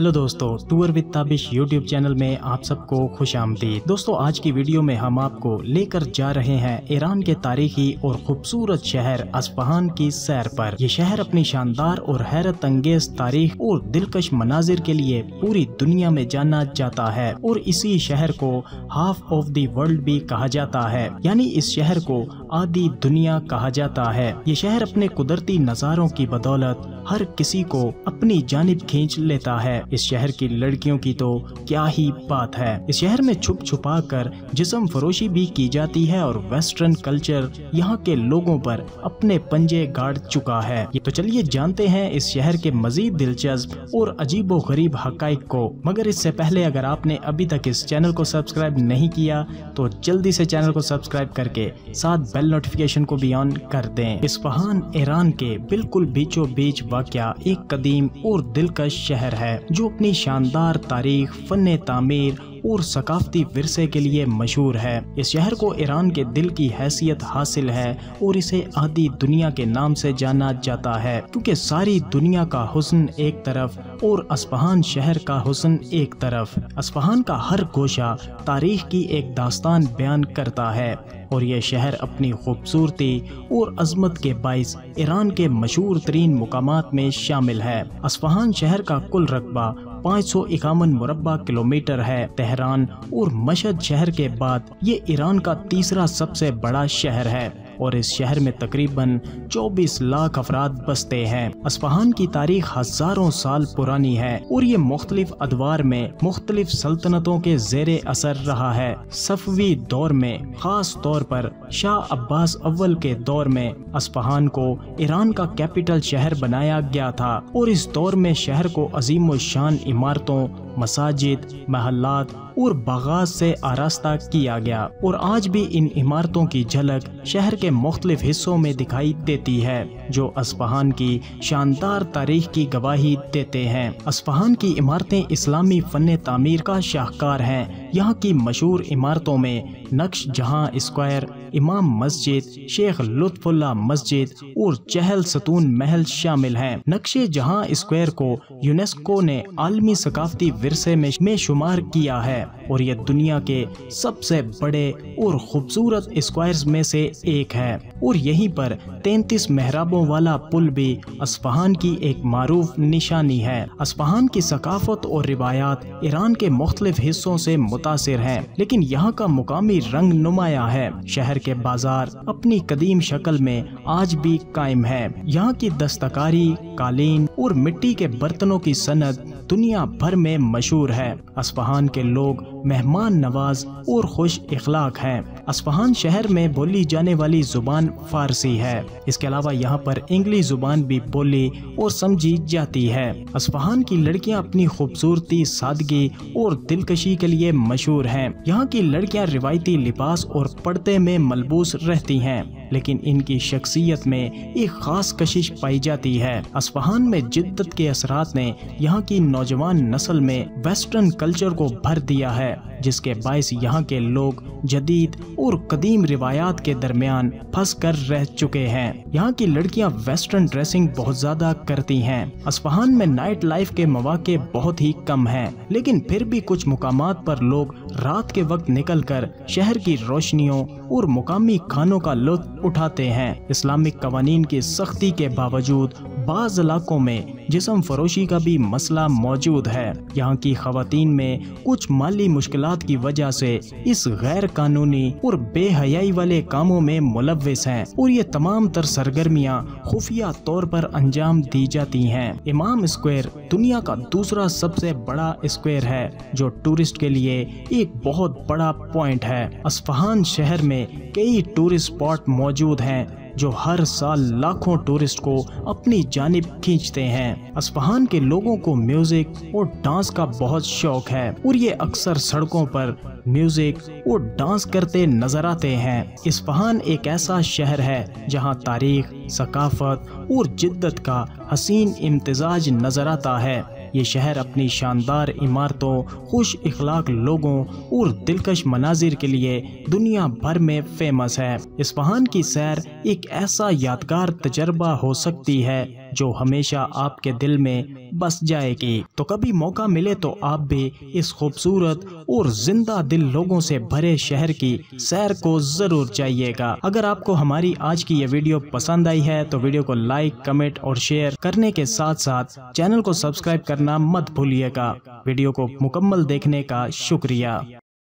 Hello दोस्तों, tour with Tabish YouTube channel में आप सबको खुश आमदीद। दोस्तों, आज की वीडियो में हम आपको लेकर जा रहे हैं ईरान के तारीखी और खूबसूरत शहर अस्फहान की सैर पर। ये शहर अपनी शानदार और हैरत अंगेज तारीख और दिलकश मनाजिर के लिए पूरी दुनिया में जाना जाता है और इसी शहर को हाफ ऑफ द वर्ल्ड भी कहा जाता है, यानी इस शहर को आधी दुनिया कहा जाता है। ये शहर अपने कुदरती नज़ारों की बदौलत हर किसी को अपनी जानिब खींच लेता है। इस शहर की लड़कियों की तो क्या ही बात है। इस शहर में छुप छुपा कर जिस्म फरोशी भी की जाती है और वेस्टर्न कल्चर यहाँ के लोगों पर अपने पंजे गाड़ चुका है। ये तो चलिए जानते हैं इस शहर के मजीद दिलचस्प और अजीबो गरीब हकाइक को। मगर इससे पहले अगर आपने अभी तक इस चैनल को सब्सक्राइब नहीं किया तो जल्दी से चैनल को सब्सक्राइब करके साथ बेल नोटिफिकेशन को भी ऑन कर दें। इस्फहान ईरान के बिल्कुल बीचों बीच वाक़या एक कदीम और दिलकश शहर है जो अपनी शानदार तारीख, फन तामीर और सकाफती विरसे के लिए मशहूर है। इस शहर को ईरान के दिल की हैसियत हासिल है और इसे आधी दुनिया के नाम से जाना जाता है, क्योंकि सारी दुनिया का हुस्न एक तरफ और अस्फहान शहर का हुस्न एक तरफ। अस्फहान का हर गोशा तारीख की एक दास्तान बयान करता है और यह शहर अपनी खूबसूरती और अजमत के बाइस ईरान के मशहूर तरीन मुकामात में शामिल है। अस्फहान शहर का कुल रकबा 551 मुरब्बा किलोमीटर है। तेहरान और मशहद शहर के बाद ये ईरान का तीसरा सबसे बड़ा शहर है और इस शहर में तकरीबन 24 लाख अफराद बसते हैं। अस्फहान की तारीख हजारों साल पुरानी है और ये मुख्तलिफ अदवार में मुख्तलिफ सल्तनतों के ज़ेरे असर रहा है। सफवी दौर में, खास तौर पर शाह अब्बास अव्वल के दौर में, अस्फहान को ईरान का कैपिटल शहर बनाया गया था और इस दौर में शहर को अजीम शान इमारतों, मसाजिद, महल्लात और बागात से आरास्ता किया गया और आज भी इन इमारतों की झलक शहर के मुख्तलिफ हिस्सों में दिखाई देती है, जो अस्फहान की शानदार तारीख की गवाही देते हैं। अस्फहान की इमारतें इस्लामी फन तामीर का शाहकार हैं। यहाँ की मशहूर इमारतों में नक्श जहां स्क्वायर, इमाम मस्जिद, शेख लुत्फुल्लाह मस्जिद और चहल सतून महल शामिल हैं। नक्शे जहां स्क्वायर को यूनेस्को ने आलमी सकाफती विरसे में शुमार किया है और यह दुनिया के सबसे बड़े और खूबसूरत स्क्वायर्स में से एक है और यहीं पर 33 मेहराबों वाला पुल भी अस्फहान की एक मारूफ निशानी है। अस्फहान की सकाफत और रिवायात ईरान के मुख्तलिफ हिस्सों से मुतासिर हैं, लेकिन यहाँ का मुकामी रंग नुमाया है। शहर के बाजार अपनी कदीम शक्ल में आज भी कायम है। यहाँ की दस्तकारी, कालीन और मिट्टी के बर्तनों की सनत दुनिया भर में मशहूर है। अस्फहान के लोग मेहमान नवाज और खुश इखलाक हैं। अस्फहान शहर में बोली जाने वाली जुबान फारसी है। इसके अलावा यहाँ पर इंग्लिश जुबान भी बोली और समझी जाती है। अस्फहान की लड़कियाँ अपनी खूबसूरती, सादगी और दिलकशी के लिए मशहूर हैं। यहाँ की लड़कियाँ रिवायती लिबास और पर्दे में मलबूस रहती हैं, लेकिन इनकी शख्सियत में एक खास कशिश पाई जाती है। अस्फहान में जिद्दत के असरात ने यहाँ की नौजवान नस्ल में वेस्टर्न कल्चर को भर दिया है, जिसके बायस यहाँ के लोग जदीद और कदीम रिवायात के दरमियान फंस कर रह चुके हैं। यहाँ की लड़कियाँ वेस्टर्न ड्रेसिंग बहुत ज्यादा करती हैं। अस्फहान में नाइट लाइफ के मौके बहुत ही कम हैं, लेकिन फिर भी कुछ मुकामात पर लोग रात के वक्त निकलकर शहर की रोशनियों और मुकामी खानों का लुत्फ उठाते हैं। इस्लामिक कवानीन की सख्ती के बावजूद बाज़ इलाकों में जिस्म फरोशी का भी मसला मौजूद है। यहाँ की खवातीन में कुछ माली मुश्किलात की वजह से इस गैर कानूनी और बेहयाई वाले कामों में मुलव्विस हैं और ये तमाम तर सरगर्मियाँ खुफिया तौर पर अंजाम दी जाती हैं। इमाम स्क्वायर दुनिया का दूसरा सबसे बड़ा स्क्वायर है, जो टूरिस्ट के लिए एक बहुत बड़ा पॉइंट है। अस्फहान शहर में कई टूरिस्ट स्पॉट मौजूद हैं जो हर साल लाखों टूरिस्ट को अपनी जानिब खींचते हैं। अस्फहान के लोगों को म्यूजिक और डांस का बहुत शौक है और ये अक्सर सड़कों पर म्यूजिक और डांस करते नजर आते हैं। इस्फहान एक ऐसा शहर है जहां तारीख, सकाफत और जिद्दत का हसीन इम्तिजाज नजर आता है। ये शहर अपनी शानदार इमारतों, खुश इखलाक लोगों और दिलकश मनाजिर के लिए दुनिया भर में फेमस है। इस्फहान की सैर एक ऐसा यादगार तजर्बा हो सकती है जो हमेशा आपके दिल में बस जाएगी। तो कभी मौका मिले तो आप भी इस खूबसूरत और जिंदा दिल लोगों से भरे शहर की सैर को जरूर जाइएगा। अगर आपको हमारी आज की ये वीडियो पसंद आई है तो वीडियो को लाइक, कमेंट और शेयर करने के साथ साथ चैनल को सब्सक्राइब करना मत भूलिएगा। वीडियो को मुकम्मल देखने का शुक्रिया।